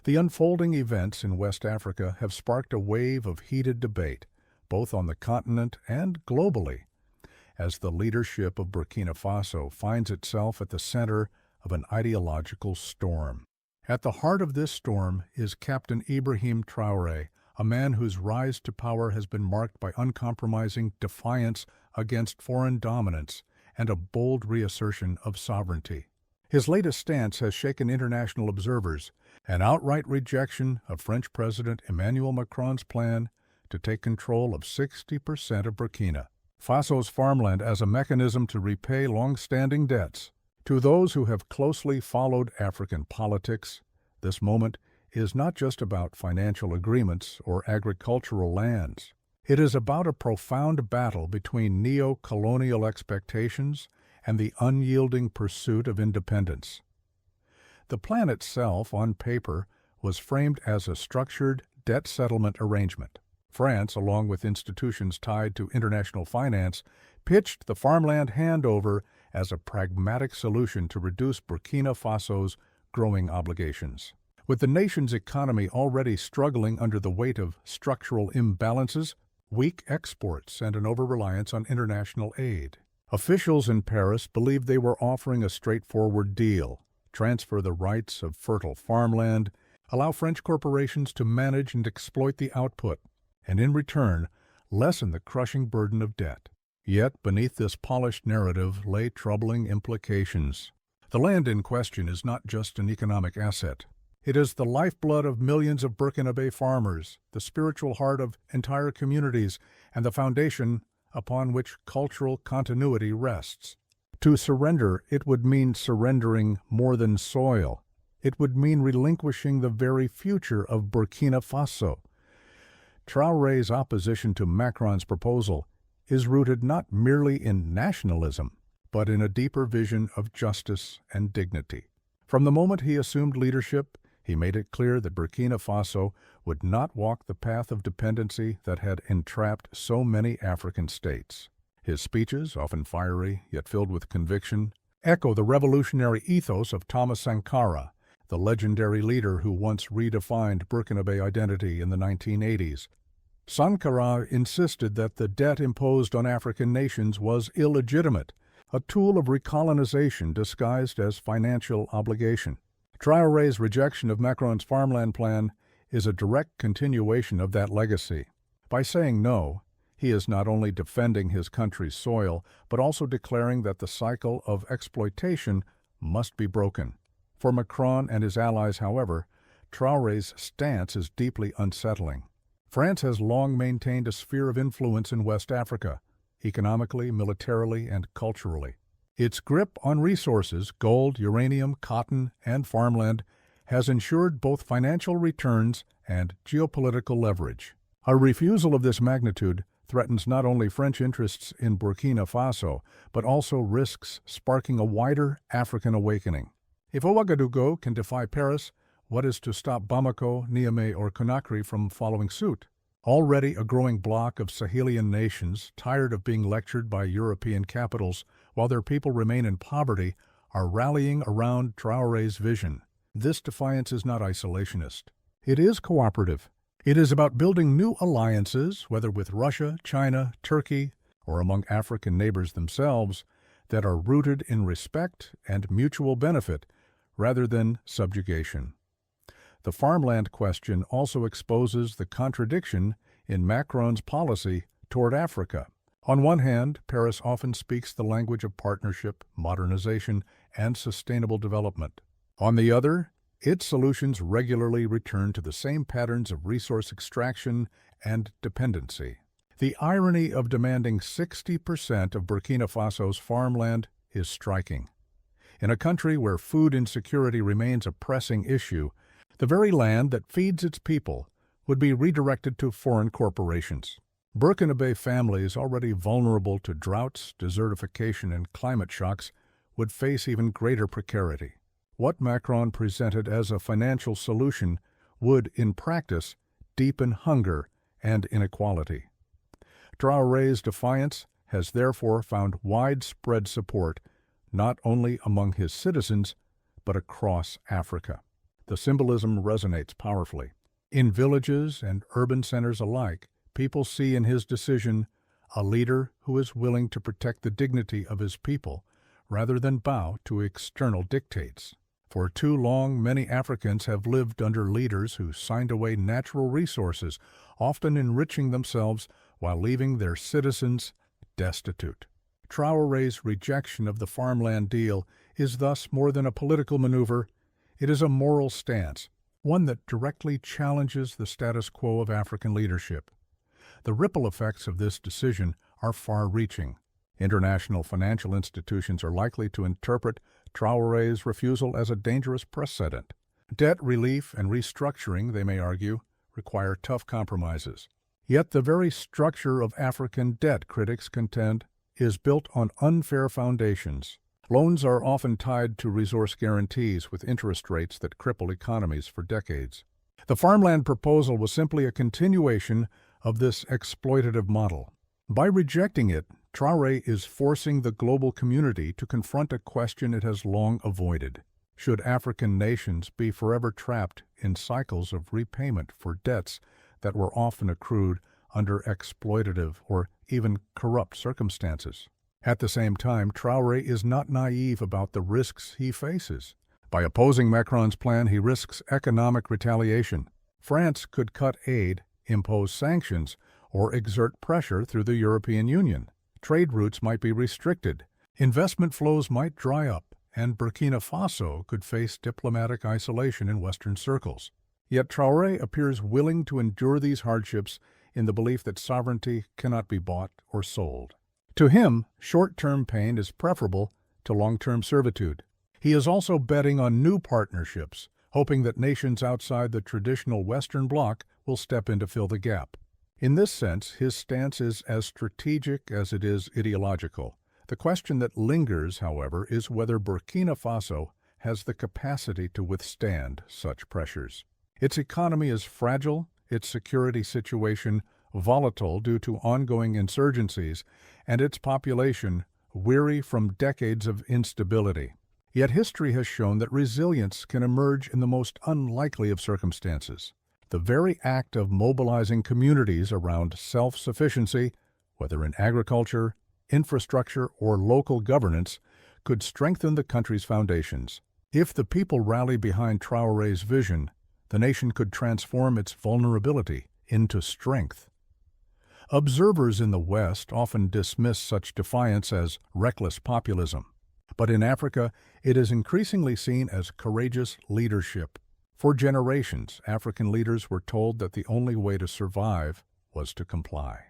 The unfolding events in West Africa have sparked a wave of heated debate, both on the continent and globally, as the leadership of Burkina Faso finds itself at the center of an ideological storm. At the heart of this storm is Captain Ibrahim Traore, a man whose rise to power has been marked by uncompromising defiance against foreign dominance and a bold reassertion of sovereignty. His latest stance has shaken international observers, an outright rejection of French President Emmanuel Macron's plan to take control of 60% of Burkina Faso's farmland as a mechanism to repay long-standing debts. To those who have closely followed African politics, this moment is not just about financial agreements or agricultural lands. It is about a profound battle between neo-colonial expectations and the unyielding pursuit of independence. The plan itself, on paper, was framed as a structured debt settlement arrangement. France, along with institutions tied to international finance, pitched the farmland handover as a pragmatic solution to reduce Burkina Faso's growing obligations. With the nation's economy already struggling under the weight of structural imbalances, weak exports, and an over-reliance on international aid, officials in Paris believed they were offering a straightforward deal: transfer the rights of fertile farmland, allow French corporations to manage and exploit the output, and in return, lessen the crushing burden of debt. Yet, beneath this polished narrative lay troubling implications. The land in question is not just an economic asset. It is the lifeblood of millions of Burkinabe farmers, the spiritual heart of entire communities, and the foundation upon which cultural continuity rests. To surrender, it would mean surrendering more than soil. It would mean relinquishing the very future of Burkina Faso. Traore's opposition to Macron's proposal is rooted not merely in nationalism, but in a deeper vision of justice and dignity. From the moment he assumed leadership, he made it clear that Burkina Faso would not walk the path of dependency that had entrapped so many African states. His speeches, often fiery yet filled with conviction, echo the revolutionary ethos of Thomas Sankara, the legendary leader who once redefined Burkinabe identity in the 1980s. Sankara insisted that the debt imposed on African nations was illegitimate, a tool of recolonization disguised as financial obligation. Traore's rejection of Macron's farmland plan is a direct continuation of that legacy. By saying no, he is not only defending his country's soil, but also declaring that the cycle of exploitation must be broken. For Macron and his allies, however, Traore's stance is deeply unsettling. France has long maintained a sphere of influence in West Africa, economically, militarily, and culturally. Its grip on resources, gold, uranium, cotton, and farmland, has ensured both financial returns and geopolitical leverage. A refusal of this magnitude threatens not only French interests in Burkina Faso, but also risks sparking a wider African awakening. If Ouagadougou can defy Paris, what is to stop Bamako, Niamey, or Conakry from following suit? Already a growing bloc of Sahelian nations, tired of being lectured by European capitals while their people remain in poverty, are rallying around Traore's vision. This defiance is not isolationist. It is cooperative. It is about building new alliances, whether with Russia, China, Turkey, or among African neighbors themselves, that are rooted in respect and mutual benefit rather than subjugation. The farmland question also exposes the contradiction in Macron's policy toward Africa. On one hand, Paris often speaks the language of partnership, modernization, and sustainable development. On the other, its solutions regularly return to the same patterns of resource extraction and dependency. The irony of demanding 60% of Burkina Faso's farmland is striking. In a country where food insecurity remains a pressing issue, the very land that feeds its people would be redirected to foreign corporations. Burkinabe families already vulnerable to droughts, desertification, and climate shocks would face even greater precarity. What Macron presented as a financial solution would, in practice, deepen hunger and inequality. Traore's defiance has therefore found widespread support not only among his citizens, but across Africa. The symbolism resonates powerfully. In villages and urban centers alike, people see in his decision a leader who is willing to protect the dignity of his people rather than bow to external dictates. For too long, many Africans have lived under leaders who signed away natural resources, often enriching themselves while leaving their citizens destitute. Traore's rejection of the Farmland deal is thus more than a political maneuver. It is a moral stance, one that directly challenges the status quo of African leadership. The ripple effects of this decision are far-reaching. International financial institutions are likely to interpret Traore's refusal as a dangerous precedent. Debt relief and restructuring, they may argue, require tough compromises. Yet the very structure of African debt, critics contend, is built on unfair foundations. Loans are often tied to resource guarantees with interest rates that cripple economies for decades. The Farmland proposal was simply a continuation of this exploitative model. By rejecting it, Traore is forcing the global community to confront a question it has long avoided. Should African nations be forever trapped in cycles of repayment for debts that were often accrued under exploitative or even corrupt circumstances? At the same time, Traore is not naive about the risks he faces. By opposing Macron's plan, he risks economic retaliation. France could cut aid, impose sanctions, or exert pressure through the European Union. Trade routes might be restricted, investment flows might dry up, and Burkina Faso could face diplomatic isolation in Western circles. Yet Traore appears willing to endure these hardships in the belief that sovereignty cannot be bought or sold. To him, short-term pain is preferable to long-term servitude. He is also betting on new partnerships, hoping that nations outside the traditional Western bloc will step in to fill the gap. In this sense, his stance is as strategic as it is ideological. The question that lingers, however, is whether Burkina Faso has the capacity to withstand such pressures. Its economy is fragile, its security situation volatile due to ongoing insurgencies, and its population weary from decades of instability. Yet history has shown that resilience can emerge in the most unlikely of circumstances. The very act of mobilizing communities around self-sufficiency, whether in agriculture, infrastructure, or local governance, could strengthen the country's foundations. If the people rally behind Traore's vision, the nation could transform its vulnerability into strength. Observers in the West often dismiss such defiance as reckless populism, but in Africa it is increasingly seen as courageous leadership. For generations, African leaders were told that the only way to survive was to comply.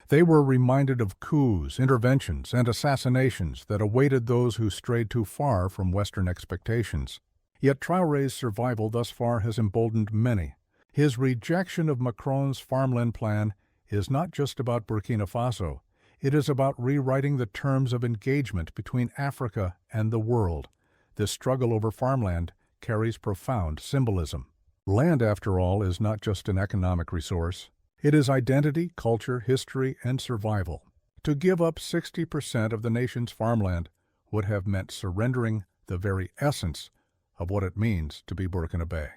They were reminded of coups, interventions, and assassinations that awaited those who strayed too far from Western expectations. Yet Traore's survival thus far has emboldened many. His rejection of Macron's Farmland plan is not just about Burkina Faso. It is about rewriting the terms of engagement between Africa and the world. This struggle over farmland carries profound symbolism. Land, after all, is not just an economic resource. It is identity, culture, history, and survival. To give up 60% of the nation's farmland would have meant surrendering the very essence of what it means to be Burkinabe.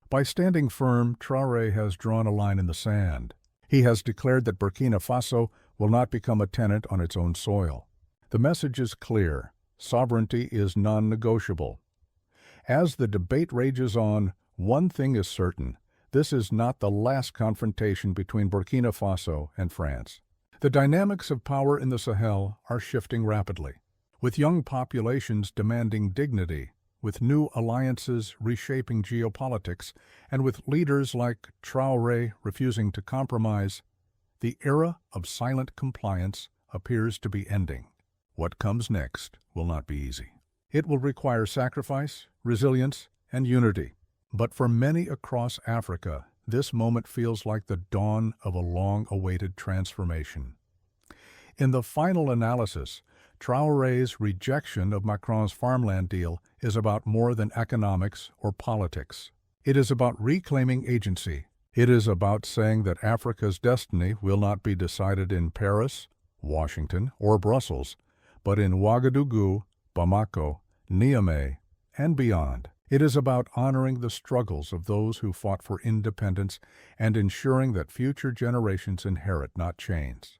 By standing firm, Traore has drawn a line in the sand. He has declared that Burkina Faso will not become a tenant on its own soil. The message is clear. Sovereignty is non-negotiable. As the debate rages on, one thing is certain. This is not the last confrontation between Burkina Faso and France. The dynamics of power in the Sahel are shifting rapidly, with young populations demanding dignity, with new alliances reshaping geopolitics, and with leaders like Traore refusing to compromise. The era of silent compliance appears to be ending. What comes next will not be easy. It will require sacrifice, resilience, and unity. But for many across Africa, this moment feels like the dawn of a long-awaited transformation. In the final analysis, Traore's rejection of Macron's Farmland deal is about more than economics or politics. It is about reclaiming agency. It is about saying that Africa's destiny will not be decided in Paris, Washington, or Brussels, but in Ouagadougou, Bamako, Niamey, and beyond. It is about honoring the struggles of those who fought for independence and ensuring that future generations inherit not chains,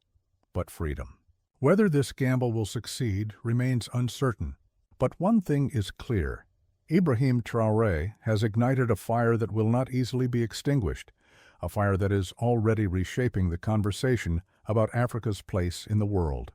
but freedom. Whether this gamble will succeed remains uncertain, but one thing is clear. Ibrahim Traoré has ignited a fire that will not easily be extinguished, a fire that is already reshaping the conversation about Africa's place in the world.